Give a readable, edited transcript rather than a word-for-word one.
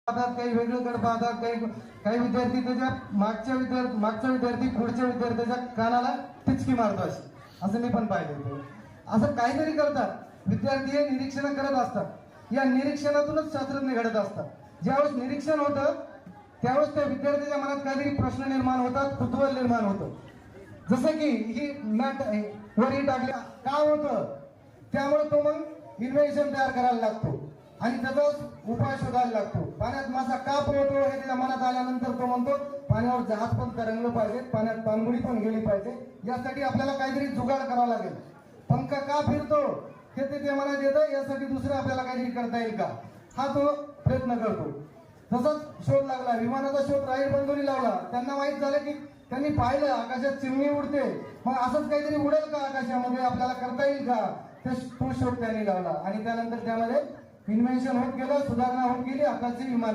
पाहतात, काही वेगळीकडे पाहतात, काही काही विद्यार्थी त्याच्या मागचा विद्यार्थी पुढच्या विद्यार्थ्याच्या कानाला टिचकी मारतो असं मी पण पाहिलं. असं काहीतरी करतात विद्यार्थी, हे निरीक्षण करत असतात. या निरीक्षणातूनच शास्त्रज्ञ घडत असतात. ज्यावेळेस निरीक्षण होतं त्यावेळेस त्या विद्यार्थ्याच्या मनात काहीतरी प्रश्न निर्माण होतात, कुतूहल निर्माण होतं. जसं की ही मॅट वरी टाकली का होतं, त्यामुळे तो मग इन्व्हेन्शन तयार करायला लागतो आणि त्याचा उपाय शोधायला लागतो. पाण्यात मासा का पोहतो हे त्याच्या मनात आल्यानंतर तो म्हणतो पाण्यावर जहाज पण तरंगलं पाहिजे, पाण्यात पाणबुडी पण गेली पाहिजे, यासाठी आपल्याला काहीतरी जुगाड करावा लागेल. पंखा का फिरतो हे ते मनात येतं, यासाठी दुसरं आपल्याला काहीतरी करता येईल का, हा तो प्रयत्न करतो. तसंच शोध लागला, विमानाचा शोध राहील बंधूंनी लावला. त्यांना माहित झालं की त्यांनी पाहिलं आकाशात चिमणी उडते, मग असंच काहीतरी उडेल का आकाशामध्ये, आपल्याला करता येईल का, तो शोध त्यांनी लावला आणि त्यानंतर त्यामध्ये इन्व्हेन्शन होत गेलं, सुधारणा होत गेली, आकाशची विमान